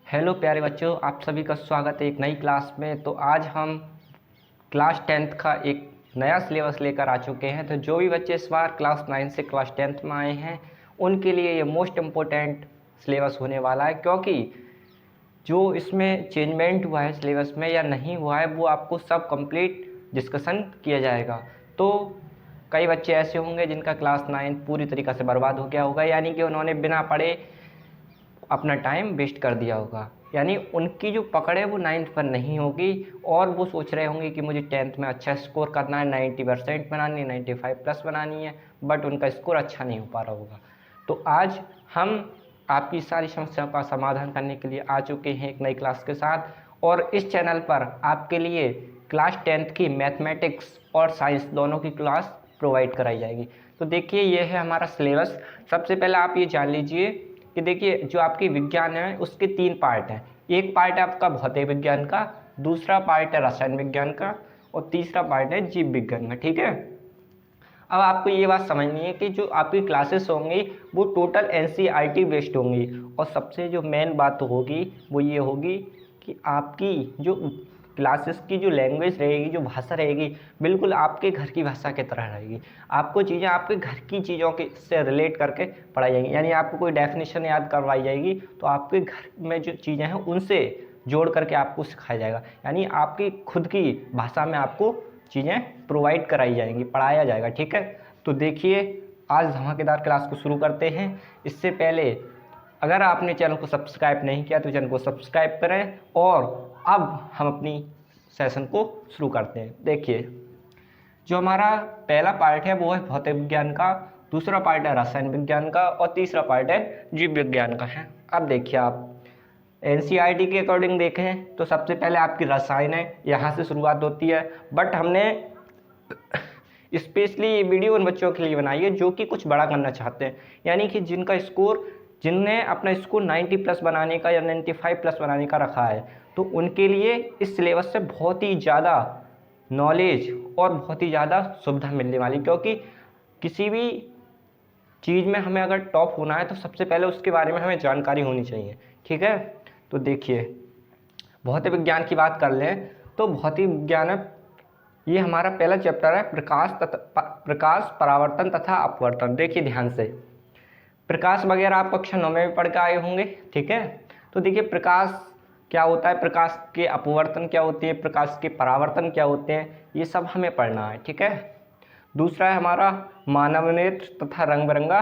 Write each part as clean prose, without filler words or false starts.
Hello प्यारे बच्चों, आप सभी का स्वागत है एक नई क्लास में। तो आज हम क्लास 10th का एक नया सिलेबस लेकर आ चुके हैं। तो जो भी बच्चे इस बार क्लास 9 से क्लास 10th में आए हैं उनके लिए ये मोस्ट इम्पोर्टेंट सिलेबस होने वाला है, क्योंकि जो इसमें चेंजमेंट हुआ है सिलेबस में या नहीं हुआ है वो आपको सब कंप्लीट डिस्कशन किया जाएगा। तो कई बच्चे ऐसे होंगे जिनका क्लास 9 पूरी तरीक़ा से बर्बाद हो गया होगा, यानी कि उन्होंने बिना पढ़े अपना टाइम वेस्ट कर दिया होगा, यानी उनकी जो पकड़ है वो 9th पर नहीं होगी और वो सोच रहे होंगे कि मुझे 10th में अच्छा स्कोर करना है, 90% बनानी है, 95+ बनानी है, बट उनका स्कोर अच्छा नहीं हो पा रहा होगा। तो आज हम आपकी सारी समस्याओं का समाधान करने के लिए आ चुके हैं एक नई क्लास के साथ, और इस चैनल पर आपके लिए क्लास 10th की मैथमेटिक्स और साइंस दोनों की क्लास प्रोवाइड कराई जाएगी। तो देखिए, ये है हमारा सिलेबस। सबसे पहले आप ये जान लीजिए कि देखिए, जो आपकी विज्ञान है उसके 3 पार्ट हैं। एक पार्ट है आपका भौतिक विज्ञान का, दूसरा पार्ट है रसायन विज्ञान का, और तीसरा पार्ट है जीव विज्ञान का। ठीक है, अब आपको ये बात समझनी है कि जो आपकी क्लासेस होंगी वो टोटल NCERT बेस्ड होंगी, और सबसे जो मेन बात होगी वो ये होगी कि आपकी जो क्लासेस की जो लैंग्वेज रहेगी, जो भाषा रहेगी, बिल्कुल आपके घर की भाषा की तरह रहेगी। आपको चीज़ें आपके घर की चीज़ों के से रिलेट करके पढ़ाई जाएंगी, यानी आपको कोई डेफिनेशन याद करवाई जाएगी तो आपके घर में जो चीज़ें हैं उनसे जोड़ करके आपको सिखाया जाएगा, यानी आपकी खुद की भाषा में आपको चीज़ें प्रोवाइड कराई जाएंगी, पढ़ाया जाएगा। ठीक है, तो देखिए आज धमाकेदार क्लास को शुरू करते हैं। इससे पहले अगर आपने चैनल को सब्सक्राइब नहीं किया तो चैनल को सब्सक्राइब करें, और अब हम अपनी सेशन को शुरू करते हैं। देखिए, जो हमारा पहला पार्ट है वो है भौतिक विज्ञान का, दूसरा पार्ट है रसायन विज्ञान का, और तीसरा पार्ट है जीव विज्ञान का है। अब देखिए, आप NCERT के अकॉर्डिंग देखें तो सबसे पहले आपकी रसायन है, यहाँ से शुरुआत होती है, बट हमने स्पेशली ये वीडियो उन बच्चों के लिए बनाई है जो कि कुछ बड़ा करना चाहते हैं, यानी कि जिनने अपना स्कोर 90+ बनाने का या 95+ बनाने का रखा है, तो उनके लिए इस सिलेबस से बहुत ही ज़्यादा नॉलेज और बहुत ही ज़्यादा सुविधा मिलने वाली, क्योंकि किसी भी चीज़ में हमें अगर टॉप होना है तो सबसे पहले उसके बारे में हमें जानकारी होनी चाहिए। ठीक है, तो देखिए भौतिक विज्ञान की बात कर लें तो भौतिक विज्ञान है, ये हमारा पहला चैप्टर है, प्रकाश, परावर्तन तथा अपवर्तन। देखिए ध्यान से, प्रकाश वगैरह आप कक्षा 9 में भी पढ़ के आए होंगे। ठीक है, तो देखिए प्रकाश क्या होता है, प्रकाश के अपवर्तन क्या होती है, प्रकाश के परावर्तन क्या होते हैं, ये सब हमें पढ़ना है। ठीक है, दूसरा है हमारा मानव नेत्र तथा रंग बिरंगा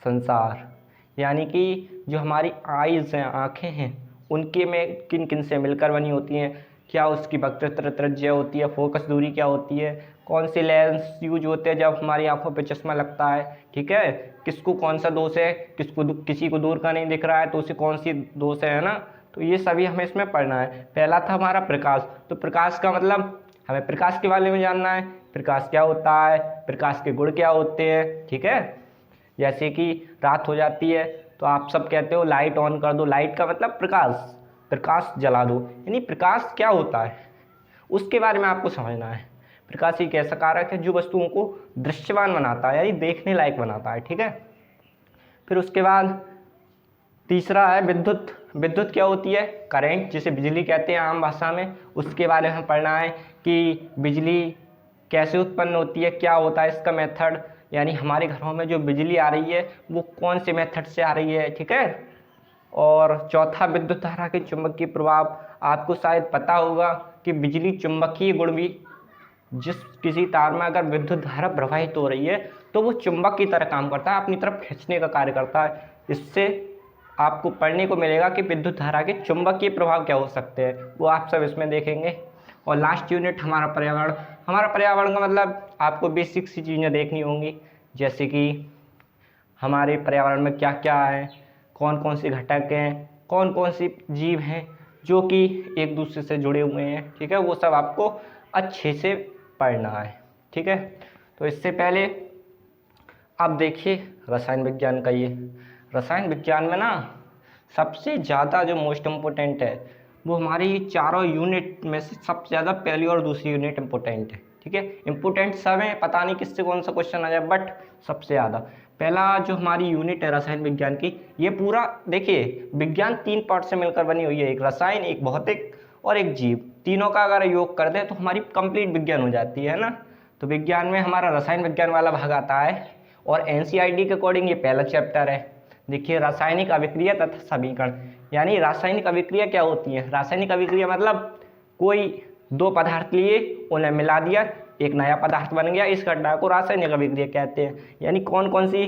संसार, यानी कि जो हमारी आइज़ हैं, आँखें हैं, उनके में किन किन से मिलकर बनी होती हैं, क्या उसकी वक्रता त्रिज्या होती है, फोकस दूरी क्या होती है, कौन से लेंस यूज होते हैं जब हमारी आंखों पे चश्मा लगता है। ठीक है, किसको कौन सा दोष है, किसी को दूर का नहीं दिख रहा है तो उसे कौन सी दोष है ना। तो ये सभी हमें इसमें पढ़ना है। पहला था हमारा प्रकाश, तो प्रकाश का मतलब हमें प्रकाश के बारे में जानना है, प्रकाश क्या होता है, प्रकाश के गुण क्या होते हैं। ठीक है, जैसे कि रात हो जाती है तो आप सब कहते हो लाइट ऑन कर दो, लाइट का मतलब प्रकाश जला दो, यानी प्रकाश क्या होता है उसके बारे में आपको समझना है। प्रकाश एक ऐसा कारक है जो वस्तुओं को दृश्यमान बनाता है, यानी देखने लायक बनाता है। ठीक है, फिर उसके बाद तीसरा है विद्युत। विद्युत क्या होती है, करंट, जिसे बिजली कहते हैं आम भाषा में, उसके बारे में पढ़ना है कि बिजली कैसे उत्पन्न होती है, क्या होता है इसका मेथड, यानी हमारे घरों में जो बिजली आ रही है वो कौन से मेथड से आ रही है। ठीक है, और चौथा विद्युत धारा के चुंबकीय प्रभाव। आपको शायद पता होगा कि बिजली चुंबकीय गुण भी, जिस किसी तार में अगर विद्युत धारा प्रवाहित हो रही है तो वो चुंबक की तरह काम करता है, अपनी तरफ खींचने का कार्य करता है। इससे आपको पढ़ने को मिलेगा कि विद्युत धारा के चुंबकीय प्रभाव क्या हो सकते हैं, वो आप सब इसमें देखेंगे। और लास्ट यूनिट हमारा पर्यावरण। हमारा पर्यावरण का मतलब आपको बेसिक सी चीज़ें देखनी होंगी, जैसे कि हमारे पर्यावरण में क्या क्या है, कौन कौन से घटक हैं, कौन कौन सी जीव हैं जो कि एक दूसरे से जुड़े हुए हैं। ठीक है, वो सब आपको अच्छे से पढ़ना है। ठीक है, तो इससे पहले अब देखिए रसायन विज्ञान का। ये रसायन विज्ञान में ना सबसे ज़्यादा जो मोस्ट इम्पोर्टेंट है वो हमारी चारों यूनिट में से सबसे ज़्यादा पहली और दूसरी यूनिट इम्पोर्टेंट है। ठीक है, इम्पोर्टेंट सब है, पता नहीं किससे कौन सा क्वेश्चन आ जाए, बट सबसे ज़्यादा पहला जो हमारी यूनिट है रसायन विज्ञान की, ये पूरा देखिए विज्ञान 3 पार्ट से मिलकर बनी हुई है, एक रसायन, एक भौतिक और एक जीव। तीनों का अगर योग कर दें तो हमारी कंप्लीट विज्ञान हो जाती है ना। तो विज्ञान में हमारा रसायन विज्ञान वाला भाग आता है और एनसीईआरटी के अकॉर्डिंग ये पहला चैप्टर है। देखिए रासायनिक अभिक्रिया तथा समीकरण, यानी रासायनिक अभिक्रिया क्या होती है। रासायनिक अभिक्रिया मतलब कोई दो पदार्थ लिए उन्हें मिला दिया, एक नया पदार्थ बन गया, इस घटना को रासायनिक अभिक्रिया कहते हैं। यानी कौन कौन सी,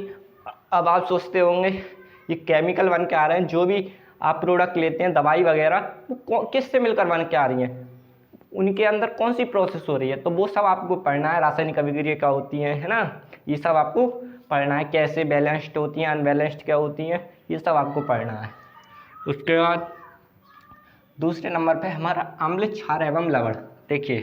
अब आप सोचते होंगे ये केमिकल बन के आ रहे हैं, जो भी आप प्रोडक्ट लेते हैं दवाई वगैरह, वो किससे मिलकर बन के आ रही हैं, उनके अंदर कौन सी प्रोसेस हो रही है, तो वो सब आपको पढ़ना है। रासायनिक अभिक्रिया क्या होती है ना, ये सब आपको पढ़ना है। कैसे बैलेंस्ड होती हैं, अनबैलेंस्ड क्या होती हैं, ये सब आपको पढ़ना है। उसके बाद दूसरे नंबर पे हमारा अम्ल, क्षार एवं लवण। देखिए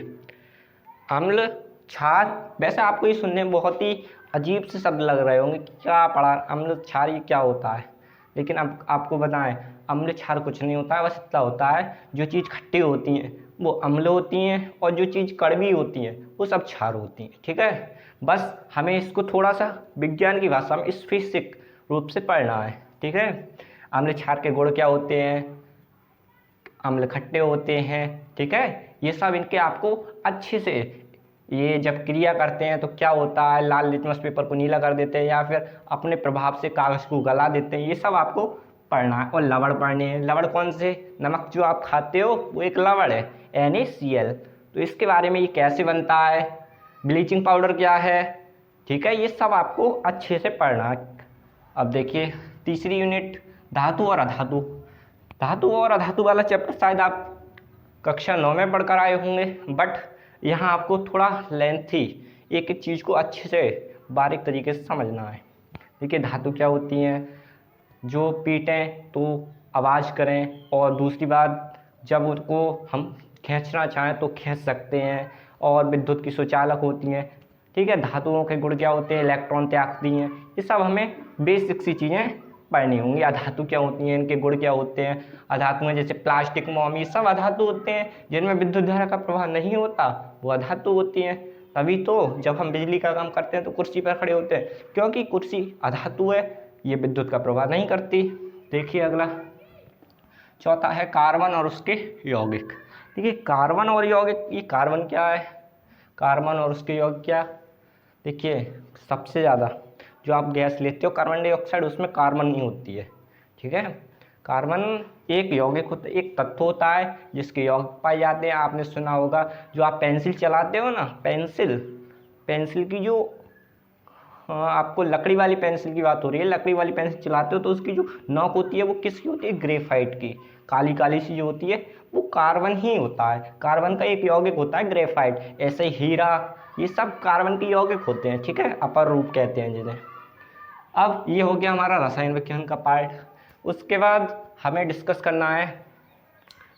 अम्ल, क्षार, वैसे आपको ये सुनने में बहुत ही अजीब से शब्द लग रहे होंगे कि क्या पढ़ा, अम्ल क्षार ये क्या होता है, लेकिन अब आपको बताएं अम्ल क्षार कुछ नहीं होता है, बस इतना होता है जो चीज़ खट्टी होती हैं वो अम्ल होती हैं और जो चीज़ कड़वी होती हैं वो सब क्षार होती हैं। ठीक है, बस हमें इसको थोड़ा सा विज्ञान की भाषा में स्पेसिफिक रूप से पढ़ना है। ठीक है, अम्ल क्षार के गुण क्या होते हैं, अम्ल खट्टे होते हैं। ठीक है, ये सब इनके आपको अच्छे से, ये जब क्रिया करते हैं तो क्या होता है, लाल लिटमस पेपर को नीला कर देते हैं या फिर अपने प्रभाव से कागज़ को गला देते हैं, ये सब आपको पढ़ना है। और लवण पढ़ने हैं। लवण कौन से, नमक जो आप खाते हो वो एक लवण है, NaCl। तो इसके बारे में ये कैसे बनता है, ब्लीचिंग पाउडर क्या है। ठीक है, ये सब आपको अच्छे से पढ़ना है। अब देखिए तीसरी यूनिट धातु और अधातु। धातु और अधातु वाला चैप्टर शायद आप कक्षा 9 में पढ़कर आए होंगे, बट यहाँ आपको थोड़ा लेंथी एक एक चीज़ को अच्छे से बारीक तरीके से समझना है। देखिए धातु क्या होती हैं, जो पीटें तो आवाज़ करें, और दूसरी बात जब उनको हम खींचना चाहें तो खींच सकते हैं, और विद्युत की सुचालक होती हैं। ठीक है, धातुओं के गुण क्या होते हैं, इलेक्ट्रॉन त्यागती हैं। ये सब हमें बेसिक सी चीज़ें पढ़नी होंगी। अधातु क्या होती हैं, इनके गुण क्या होते हैं। अधातु में जैसे प्लास्टिक, मोम, ये सब अधातु होते हैं जिनमें विद्युत धारा का प्रवाह नहीं होता, वो अधातु होती हैं। तभी तो जब हम बिजली का काम करते हैं तो कुर्सी पर खड़े होते हैं, क्योंकि कुर्सी अधातु है, ये विद्युत का प्रवाह नहीं करती। देखिए अगला चौथा है कार्बन और उसके यौगिक। देखिए कार्बन और यौगिक, ये कार्बन क्या है, कार्बन और उसके यौगिक क्या। देखिए सबसे ज़्यादा जो आप गैस लेते हो कार्बन डाइऑक्साइड, उसमें कार्बन नहीं होती है। ठीक है, कार्बन एक यौगिक होता है, एक तत्व होता है जिसके यौगिक पाए जाते हैं। आपने सुना होगा जो आप पेंसिल चलाते हो ना, पेंसिल की जो, हाँ आपको लकड़ी वाली पेंसिल की बात हो रही है, लकड़ी वाली पेंसिल चलाते हो तो उसकी जो नोक होती है वो किसकी होती है, ग्रेफाइट की। काली काली सी जो होती है वो कार्बन ही होता है, कार्बन का एक यौगिक होता है ग्रेफाइट। ऐसे ही हीरा, ये सब कार्बन के यौगिक होते हैं। ठीक है, अपर रूप कहते हैं जिन्हें। अब ये हो गया हमारा रसायन विज्ञान का पार्ट। उसके बाद हमें डिस्कस करना है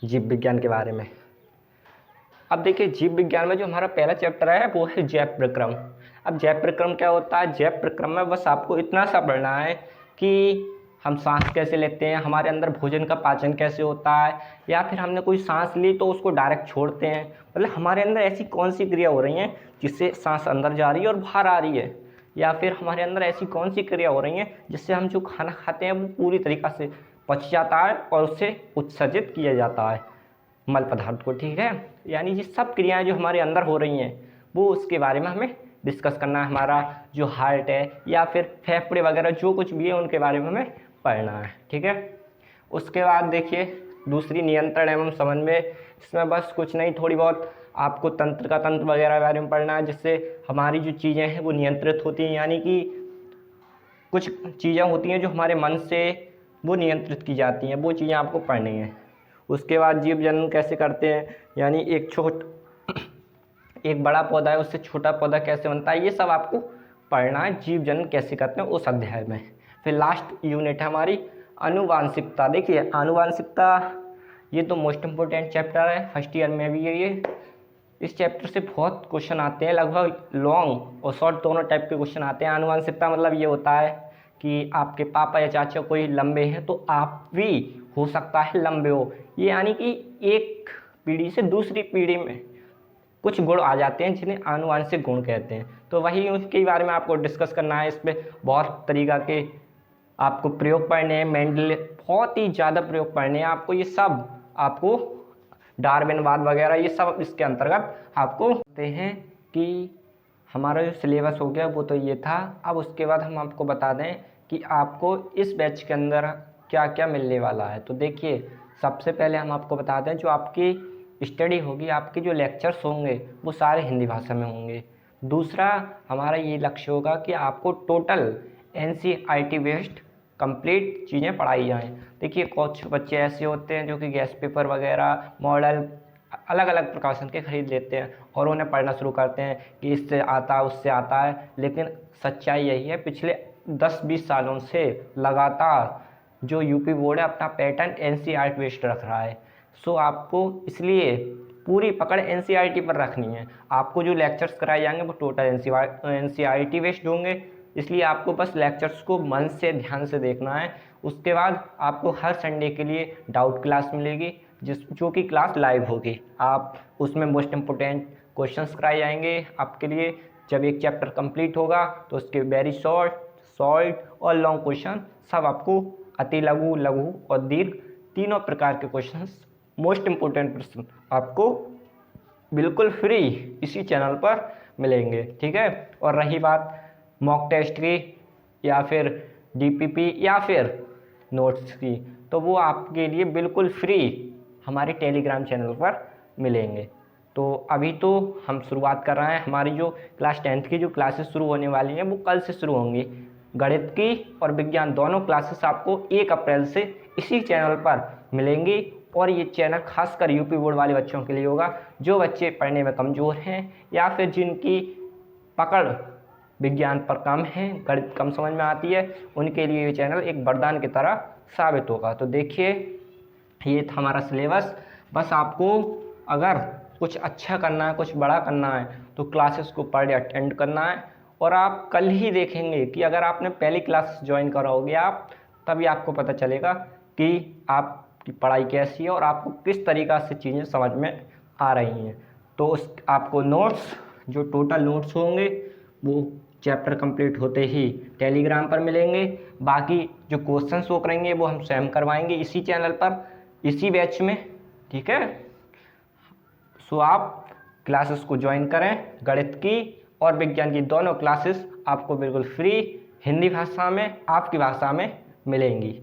जीव विज्ञान के बारे में। अब देखिए जीव विज्ञान में जो हमारा पहला चैप्टर है वो है जैव प्रक्रम। अब जैव प्रक्रम क्या होता है, जैव प्रक्रम में बस आपको इतना सा पढ़ना है कि हम सांस कैसे लेते हैं, हमारे अंदर भोजन का पाचन कैसे होता है, या फिर हमने कोई सांस ली तो उसको डायरेक्ट छोड़ते हैं, मतलब हमारे अंदर ऐसी कौन सी क्रिया हो रही हैं जिससे सांस अंदर जा रही है और बाहर आ रही है, या फिर हमारे अंदर ऐसी कौन सी क्रिया हो रही हैं जिससे हम जो खाना खाते हैं वो पूरी तरीक़ा से पच जाता है और उससे उत्सर्जित किया जाता है मल पदार्थ को। ठीक है, यानी ये सब क्रियाएं जो हमारे अंदर हो रही हैं वो उसके बारे में हमें डिस्कस करना है। हमारा जो हार्ट है या फिर फेफड़े वगैरह जो कुछ भी है उनके बारे में हमें पढ़ना है। ठीक है, उसके बाद देखिए दूसरी नियंत्रण एवं समन्वय। इसमें बस कुछ नहीं, थोड़ी बहुत आपको तंत्र वगैरह के बारे में पढ़ना है, जिससे हमारी जो चीज़ें हैं वो नियंत्रित होती हैं। यानी कि कुछ चीज़ें होती हैं जो हमारे मन से वो नियंत्रित की जाती हैं, वो चीज़ें आपको पढ़नी हैं। उसके बाद जीव जन्म कैसे करते हैं, यानी एक बड़ा पौधा है उससे छोटा पौधा कैसे बनता है, ये सब आपको पढ़ना है, जीव जन्म कैसे करते हैं उस अध्याय में। फिर लास्ट यूनिट है हमारी आनुवांशिकता। देखिए आनुवांशिकता ये तो मोस्ट इम्पोर्टेंट चैप्टर है, फर्स्ट ईयर में भी है ये। इस चैप्टर से बहुत क्वेश्चन आते हैं, लगभग लॉन्ग और शॉर्ट दोनों टाइप के क्वेश्चन आते हैं। आनुवांशिकता मतलब ये होता है कि आपके पापा या चाचा कोई लंबे हैं तो आप भी हो सकता है लंबे हो। ये यानी कि एक पीढ़ी से दूसरी पीढ़ी में कुछ गुण आ जाते हैं जिन्हें आनुवंशिक गुण कहते हैं। तो वही उसके बारे में आपको डिस्कस करना है। इस पर बहुत तरीक़ा के आपको प्रयोग पढ़ने हैं, मेंडल बहुत ही ज़्यादा प्रयोग पढ़ने हैं आपको। ये सब आपको डार्विनवाद वगैरह ये सब इसके अंतर्गत आपको होते हैं। कि हमारा जो सिलेबस हो गया वो तो ये था। अब उसके बाद हम आपको बता दें कि आपको इस बैच के अंदर क्या क्या मिलने वाला है। तो देखिए, सबसे पहले हम आपको बता दें, जो आपकी स्टडी होगी, आपके जो लेक्चर्स होंगे वो सारे हिंदी भाषा में होंगे। दूसरा हमारा ये लक्ष्य होगा कि आपको टोटल NCERT बेस्ड कंप्लीट चीज़ें पढ़ाई जाएँ। देखिए, कुछ बच्चे ऐसे होते हैं जो कि गैस पेपर वगैरह मॉडल अलग अलग प्रकाशन के खरीद लेते हैं और उन्हें पढ़ना शुरू करते हैं कि इससे आता है उससे आता है। लेकिन सच्चाई यही है, पिछले 10-20 सालों से लगातार जो यूपी बोर्ड है अपना पैटर्न NCERT बेस्ड रख रहा है। सो आपको इसलिए पूरी पकड़ NCERT पर रखनी है। आपको जो लेक्चर्स कराए जाएंगे वो टोटल NCERT बेस्ड होंगे, इसलिए आपको बस लेक्चर्स को मन से ध्यान से देखना है। उसके बाद आपको हर संडे के लिए डाउट क्लास मिलेगी, जो कि क्लास लाइव होगी। आप उसमें मोस्ट इम्पोर्टेंट क्वेश्चंस कराए जाएंगे आपके लिए। जब एक चैप्टर कंप्लीट होगा तो उसके वेरी शॉर्ट, शॉर्ट और लॉन्ग क्वेश्चन सब आपको अति लघु, लघु और दीर्घ तीनों प्रकार के क्वेश्चंस, मोस्ट इम्पोर्टेंट प्रश्न आपको बिल्कुल फ्री इसी चैनल पर मिलेंगे, ठीक है। और रही बात मॉक टेस्ट की या फिर DPP या फिर नोट्स की, तो वो आपके लिए बिल्कुल फ्री हमारे टेलीग्राम चैनल पर मिलेंगे। तो अभी तो हम शुरुआत कर रहे हैं। हमारी जो क्लास 10th की जो क्लासेस शुरू होने वाली हैं वो कल से शुरू होंगी। गणित की और विज्ञान दोनों क्लासेस आपको 1 अप्रैल से इसी चैनल पर मिलेंगी। और ये चैनल खासकर यूपी बोर्ड वाले बच्चों के लिए होगा, जो बच्चे पढ़ने में कमज़ोर हैं या फिर जिनकी पकड़ विज्ञान पर कम है, गणित कम समझ में आती है, उनके लिए ये चैनल एक वरदान की तरह साबित होगा। तो देखिए, ये था हमारा सिलेबस। बस आपको अगर कुछ अच्छा करना है, कुछ बड़ा करना है, तो क्लासेस को पर डे अटेंड करना है। और आप कल ही देखेंगे कि अगर आपने पहली क्लास ज्वाइन करा होगी आप, तभी आपको पता चलेगा कि आपकी पढ़ाई कैसी है और आपको किस तरीक़ा से चीज़ें समझ में आ रही हैं। तो उस आपको नोट्स, जो टोटल नोट्स होंगे वो चैप्टर कंप्लीट होते ही टेलीग्राम पर मिलेंगे। बाकी जो क्वेश्चंस वो करेंगे वो हम स्वयं करवाएंगे इसी चैनल पर, इसी बैच में, ठीक है। सो आप क्लासेस को ज्वाइन करें। गणित की और विज्ञान की दोनों क्लासेस आपको बिल्कुल फ्री हिंदी भाषा में, आपकी भाषा में मिलेंगी।